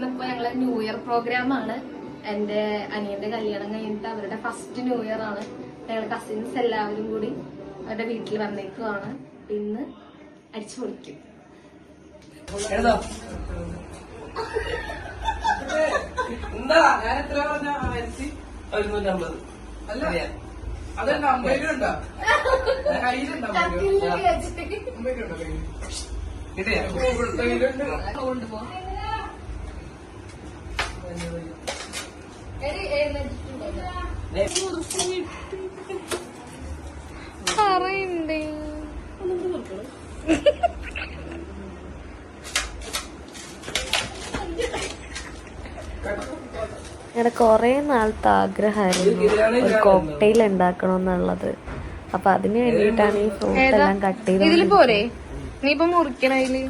ഇന്നിപ്പോ ഞങ്ങളെ new year programme ആണ്. എന്റെ അനിയന്റെ കല്യാണം കഴിഞ്ഞിട്ട് അവരുടെ ഫസ്റ്റ് ന്യൂ ഇയർ ആണ്. ഞങ്ങൾ കസിൻസ് എല്ലാവരും കൂടി അവരുടെ വീട്ടിൽ വന്നേക്കുവാണ്. ഇന്ന് അടിച്ചു പൊളിക്കും. പറയണ്ടേ അങ്ങനെ കൊറേ നാളത്തെ ആഗ്രഹമായിരുന്നു ഒരു കോക്ടെയിൽ ഉണ്ടാക്കണമെന്നുള്ളത്. അപ്പൊ അതിന് വേണ്ടിയിട്ടാണ് ഈ ഫ്രൂട്ട് എല്ലാം കട്ട് ചെയ്ത്. ഇതില് പോരെ നീ ഇപ്പൊ മുറിക്കണ ഇതില്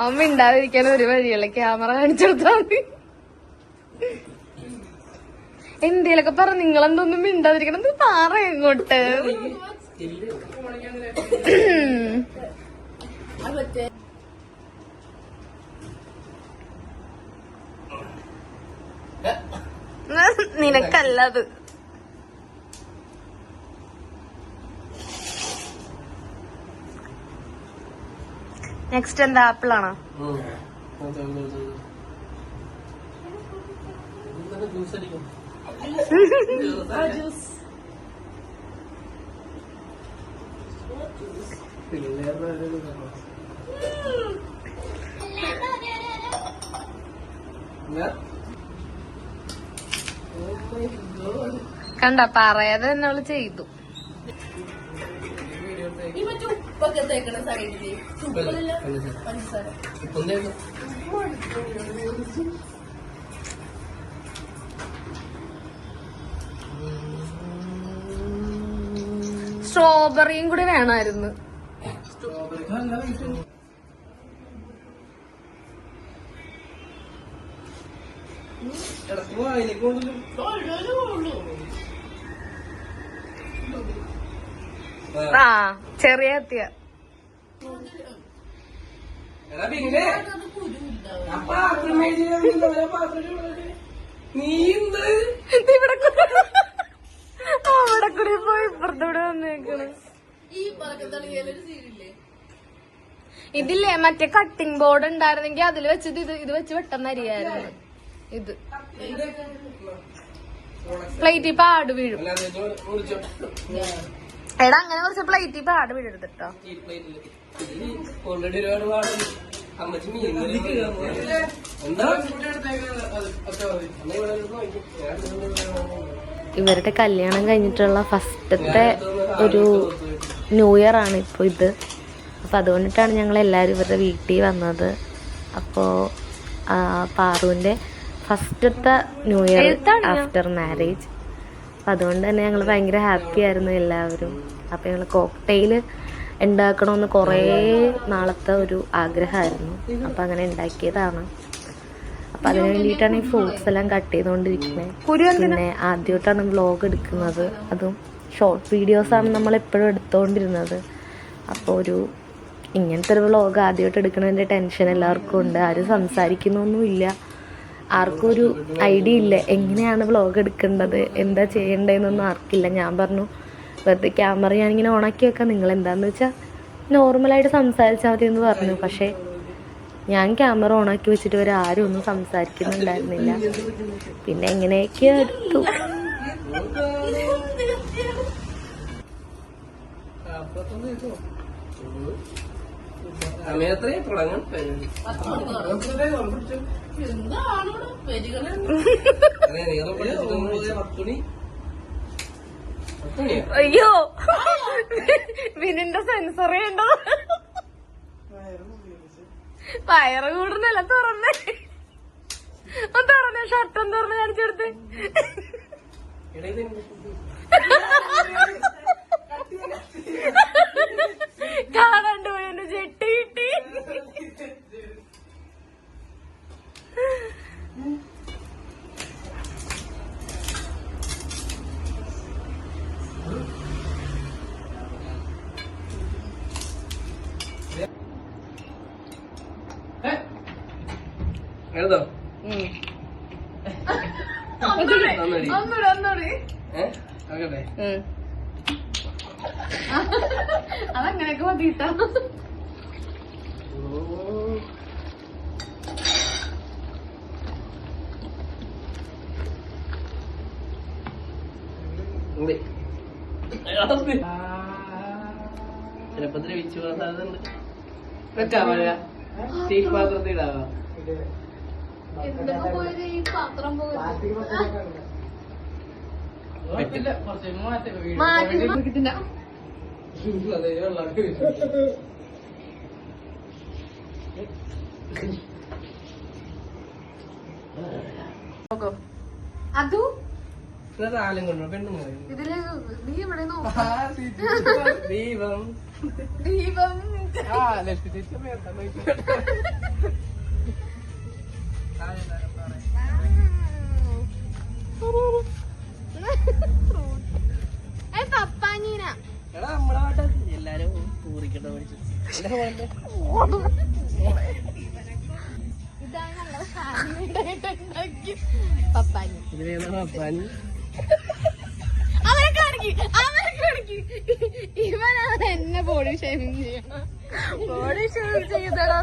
അമ്മ ഉണ്ടാതിരിക്കാൻ ഒരു വഴിയല്ല, ക്യാമറ കാണിച്ചെടുത്താ മതി. എന്തേലൊക്കെ പറ, നിങ്ങളെന്തൊന്നും മിണ്ടാതിരിക്കണം. എന്ത് പറ ഇങ്ങോട്ട്. നിനക്കല്ലത്. നെക്സ്റ്റ് എന്താ, ആപ്പിൾ ആണോ? കണ്ട, പറയാതെ തന്നെ അവള് ചെയ്തു. സ്ട്രോബെറിയും കൂടി വേണമായിരുന്നു. ആ ചെറിയ എത്തിയ അവിടെ കൂടി പോയി ഇപ്പുറത്തൂടെ വന്നേക്കണ്. ഇതില്ലേ മറ്റേ കട്ടിംഗ് ബോർഡ് ഉണ്ടായിരുന്നെങ്കിൽ അതിൽ വെച്ചിട്ട് ഇത് വെച്ച് പെട്ടെന്ന് അരിയായിരുന്നു. ഇത് പ്ലേറ്റിൽ പാട് വീഴും. എടാ അങ്ങനെ കുറച്ച് പ്ലേറ്റിൽ പാട് വീഴരുത് കേട്ടോ. ഇവരുടെ കല്യാണം കഴിഞ്ഞിട്ടുള്ള ഫസ്റ്റത്തെ ഒരു ന്യൂ ഇയർ ആണ് ഇപ്പോൾ ഇത്. അപ്പോൾ അതുകൊണ്ടിട്ടാണ് ഞങ്ങൾ എല്ലാവരും ഇവരുടെ വീട്ടിൽ വന്നത്. അപ്പോൾ പാറുവിൻ്റെ ഫസ്റ്റത്തെ ന്യൂ ഇയർ ആഫ്റ്റർ മാരേജ്. അപ്പം അതുകൊണ്ട് തന്നെ ഞങ്ങൾ ഭയങ്കര ഹാപ്പി ആയിരുന്നു എല്ലാവരും. അപ്പോൾ ഞങ്ങൾ കോക്ടെയിൽ ഉണ്ടാക്കണമെന്ന് കുറേ നാളത്തെ ഒരു ആഗ്രഹമായിരുന്നു. അപ്പം അങ്ങനെ ഉണ്ടാക്കിയതാണ്. അപ്പം അതിന് വേണ്ടിയിട്ടാണ് ഈ ഫ്രൂട്ട്സ് എല്ലാം കട്ട് ചെയ്തുകൊണ്ടിരിക്കുന്നത്. പിന്നെ ആദ്യമായിട്ടാണ് വ്ളോഗ് എടുക്കുന്നത്. അതും ഷോർട്ട് വീഡിയോസാണ് നമ്മളെപ്പോഴും എടുത്തുകൊണ്ടിരുന്നത്. അപ്പോൾ ഇങ്ങനത്തെ ഒരു വ്ളോഗ് ആദ്യമായിട്ട് എടുക്കുന്നതിൻ്റെ ടെൻഷൻ എല്ലാവർക്കും ഉണ്ട്. ആരും സംസാരിക്കുന്നൊന്നുമില്ല, ആർക്കും ഒരു ഐഡിയ ഇല്ല എങ്ങനെയാണ് വ്ളോഗ് എടുക്കേണ്ടത്, എന്താ ചെയ്യേണ്ടതെന്നൊന്നും ആർക്കില്ല. ഞാൻ പറഞ്ഞു വെറുതെ ക്യാമറ ഞാനിങ്ങനെ ഓണാക്കി വെക്കാം, നിങ്ങൾ എന്താണെന്ന് വെച്ചാൽ നോർമലായിട്ട് സംസാരിച്ചാൽ മതി എന്ന് പറഞ്ഞു. പക്ഷേ ഞാൻ ക്യാമറ ഓണാക്കി വെച്ചിട്ട് വരെ ആരും ഒന്നും സംസാരിക്കുന്നുണ്ടായിരുന്നില്ല. പിന്നെ എങ്ങനെയൊക്കെ എടുത്തു. അയ്യോ വിനിന്റെ സെൻസറി ഉണ്ടോ? വയറ് കൂടുന്നല്ല തുറന്നേ ഷർട്ടും തുറന്ന് കാണിച്ചെടുത്ത്. കാണാണ്ട് പോയി എന്റെ ചെട്ടി കിട്ടി. അതങ്ങനെയൊക്കെ മതിയിട്ടാ. ചിലപ്പോ ദ്രവിച്ചു പോകാൻ സാധ്യതയുണ്ട്. വെക്കാം സ്റ്റീൽ പാത്രത്തിലാവാ. എന്തൊക്കെ പോയത് ഈ പാത്രം പോയത് പറ്റില്ല, കുറച്ച് മാറ്റി അതു നാലും കൊണ്ടോ പെണ്ണും ഇതില് നീ ഇവിടെ ദീപം ദീപം പപ്പാനീന എടാ നമ്മളെ പാട്ട് എല്ലാരും പൂറിക്കണ്ട പഠിച്ചു. ഇതാണ് ഞങ്ങളെ ഫാമിലിയായിട്ടുണ്ടാക്കിയ പപ്പാനി. ഇതിലേതാ പപ്പാനി? അവരെ കാണിക്ക് ഇവനാണ് എന്നെ ബോഡി ഷേവിങ് ചെയ്യണം. ബോഡി ഷേവിങ് ചെയ്തടാ.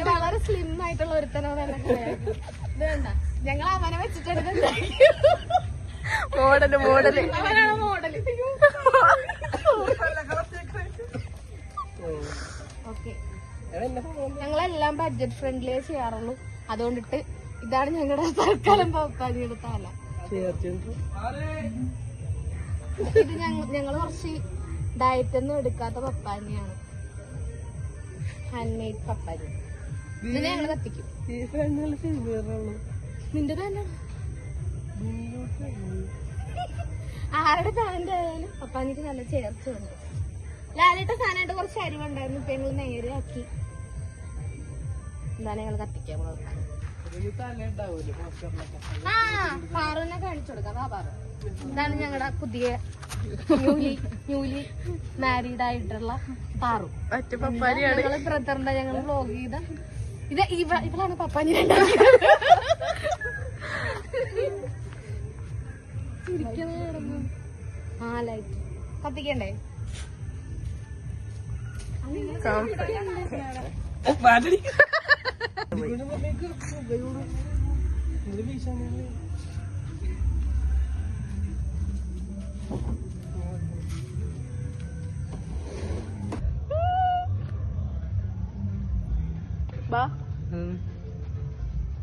വളരെ സ്ലിം ആയിട്ടുള്ള ഒരുത്തനോട് എന്നെ കളിയാക്കി. ഇത് വേണ്ട, ഞങ്ങൾ അവനെ വെച്ചിട്ടെടുത്ത മോഡല് അവനാണ് മോഡല്. ഓക്കെ, ഞങ്ങളെല്ലാം ബഡ്ജറ്റ് ഫ്രണ്ട്ലിയേ ചെയ്യാറുള്ളൂ. അതുകൊണ്ടിട്ട് ഇതാണ് ഞങ്ങളുടെ തൽക്കാലം പപ്പാനിയുടെ തല. ഇത് ഞങ്ങള് കുറച്ച് ഡയറ്റ് ഒന്നും എടുക്കാത്ത പപ്പാനിയാണ്. Hand made പപ്പാനി. ഇതിനെ ഞങ്ങള് കത്തിക്കും. നിന്റെ തന്നെ ആരുടെ പാന്റ് ആയാലും പപ്പാനിക്ക് നല്ല ചേർച്ചയുണ്ട്. ലാലിട്ട സാധനമായിട്ട് കുറച്ച് അരിവുണ്ടായിരുന്നു. ഇപ്പൊ ഞങ്ങൾ നേരെയാക്കി. എന്താണ് ഞങ്ങൾ കത്തിക്കാൻ പോകുന്നത്. ആ പാറുവിനെ കാണിച്ചു കൊടുക്കാം. ആ പാറു, ഇതാണ് ഞങ്ങളുടെ പുതിയ ന്യൂലി മാരീഡ് ആയിട്ടുള്ള പാറു. ഞങ്ങള് ബ്രദറിന്റെ ഞങ്ങൾ വ്ലോഗ് ചെയ്ത ഇത് ഇവളാണ് പപ്പാനി. ആ ലൈറ്റ് കത്തിക്കണ്ടേ?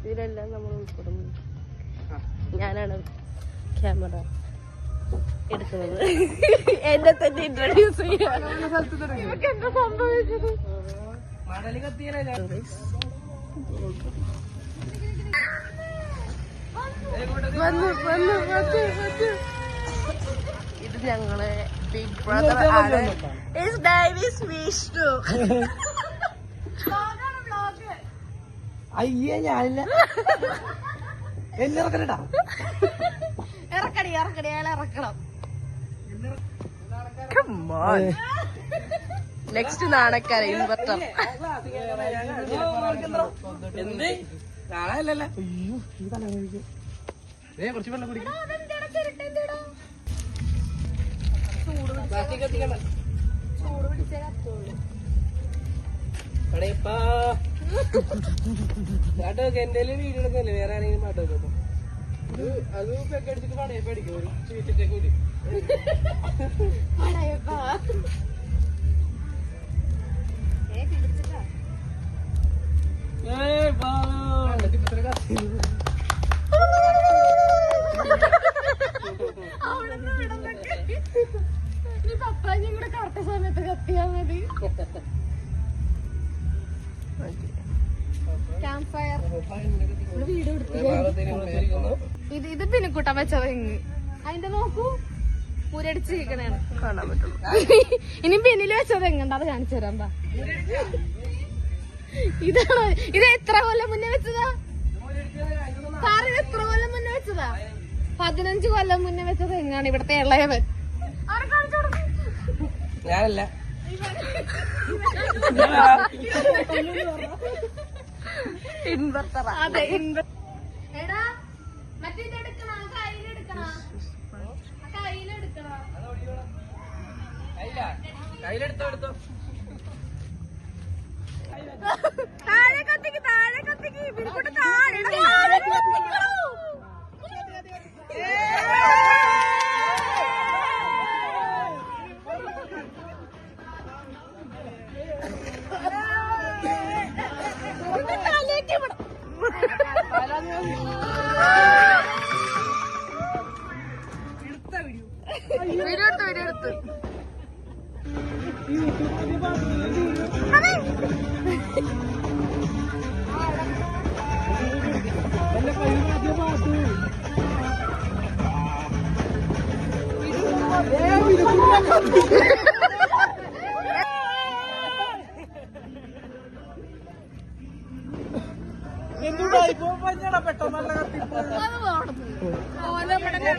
ഇതിലെല്ലാം നമ്മൾ ഉൾപ്പെടുന്നു. ഞാനാണ് ക്യാമറ എടുക്കുന്നത്. എന്നെ തന്നെ ഇൻട്രൊഡ്യൂസ് ചെയ്യാൻ. എന്താ സംഭവിച്ചത്? ഇത് ഞങ്ങളെ ബിഗ് ബ്രദർ ആണ്. His name is Vishnu. അയ്യേ ഞാനില്ല. എന്നെ ഇറക്കണടാ. ഇറക്കടി അയാളെ ഇറക്കണം. നെക്സ്റ്റ് നാണക്കാര ഇൻവെർട്ടർ. എന്ത് നാളെയല്ലല്ലോ. അയ്യോ ഈ തല കുറച്ച് വെള്ളം കുടിക്കും. ചൂട് പിടിച്ചേ കത്തുള്ളൂ. പാട്ടൊക്കെ എന്റെ വീഡിയോ എടുക്കല്ലേ, വേറെ ആരെങ്കിലും പാട്ട് വെക്കും. അത് പെക്കെ അടിച്ചിട്ട് പടയപ്പ അടിക്കും. ഒരു ചീറ്റിട്ടേ കൂടി പപ്പാഞ്ഞും കൂടെ കറക്റ്റ് സമയത്ത് കത്തിയാ മതി. ക്യാമ്പ് ഫയർ വീട് ഇത് പിന്നെക്കൂട്ടാൻ വെച്ചത് ഇങ്ങ് അതിന്റെ നോക്കൂ പൂരടിച്ച് ഇരിക്കണേണ് കാണാൻ പറ്റുള്ളൂ. ഇനി പിന്നില് വെച്ചത് എങ്ങണ്ട അത് കാണിച്ചു തരാം. ഇതാണ്. ഇത് എത്ര കൊല്ലം മുന്നേ വെച്ചതാ? സാറ് ഇത് എത്ര കൊല്ലം മുന്നേ വെച്ചതാ? 15 കൊല്ലം മുന്നേ വെച്ചത് എങ്ങാണ് ഇവിടത്തെ ഇളയവൻ. ആരെ കാണിച്ചു കൊടുക്കും? ഞാനല്ല. ഇൻവെർട്ടർ. അതെ,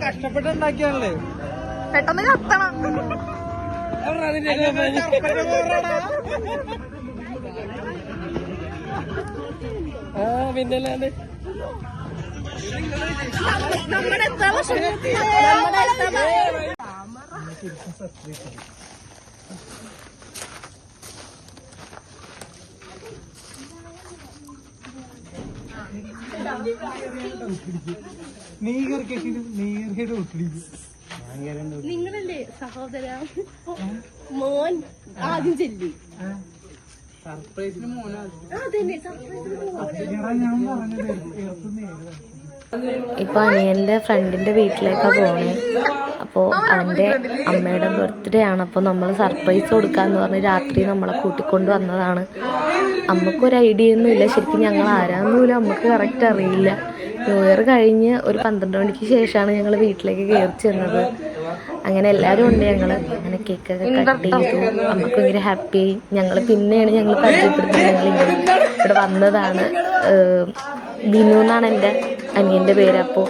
കഷ്ടപ്പെട്ടുണ്ടാക്കിയാണല്ലേ പെട്ടെന്ന് കത്തണം. പിന്നല്ലാണ്ട് നിങ്ങളല്ലേ സഹോദര മോൻ ആദ്യം ചെല്ലി. സർപ്രൈസിന് മോനാണ്. ഇപ്പൊ അനിയന്റെ ഫ്രണ്ടിന്റെ വീട്ടിലേക്കാണ് പോണേ. അപ്പോൾ അവന്റെ അമ്മയുടെ ബർത്ത്ഡേ ആണ്. അപ്പോൾ നമ്മൾ സർപ്രൈസ് കൊടുക്കാന്ന് പറഞ്ഞ് രാത്രി നമ്മളെ കൂട്ടിക്കൊണ്ട് വന്നതാണ്. അമ്മക്കൊരു ഐഡിയ ഒന്നും ഇല്ല, ശരിക്കും ഞങ്ങൾ ആരാന്നുമില്ല, അമ്മക്ക് കറക്റ്റ് അറിയില്ല. ന്യൂ ഇയർ കഴിഞ്ഞ് ഒരു 12 മണിക്ക് ശേഷമാണ് ഞങ്ങൾ വീട്ടിലേക്ക് കയറി ചെന്നത്. അങ്ങനെ എല്ലാവരും ഉണ്ട്. ഞങ്ങൾ അങ്ങനെ കേക്കൊക്കെ കട്ട് ചെയ്തു. അമ്മക്ക് ഭയങ്കര ഹാപ്പിയായി. പിന്നെയാണ് ഞങ്ങൾ പരിചയപ്പെടുന്നത്. ഞങ്ങൾ ഇവിടെ വന്നതാണ്. ബിനു എന്നാണ് എൻ്റെ അനിയൻ്റെ പേര്. അപ്പോൾ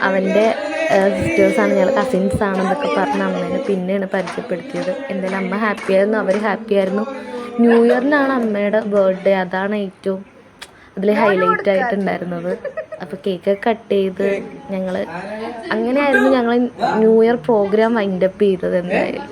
അവൻ്റെ സിസ്റ്റേഴ്സാണ്, ഞങ്ങൾ കസിൻസ് ആണെന്നൊക്കെ പറഞ്ഞ അമ്മേനെ പിന്നെയാണ് പരിചയപ്പെടുത്തിയത്. എന്തായാലും അമ്മ ഹാപ്പിയായിരുന്നു, അവർ ഹാപ്പിയായിരുന്നു. ന്യൂ ഇയറിനാണ് അമ്മയുടെ ബർത്ത്ഡേ, അതാണ് ഏറ്റവും അതിൽ ഹൈലൈറ്റ് ആയിട്ടുണ്ടായിരുന്നത്. അപ്പോൾ കേക്ക് കട്ട് ചെയ്ത് ഞങ്ങൾ അങ്ങനെയായിരുന്നു ഞങ്ങൾ ന്യൂ ഇയർ പ്രോഗ്രാം വൈൻഡപ്പ് ചെയ്തത്. എന്തായാലും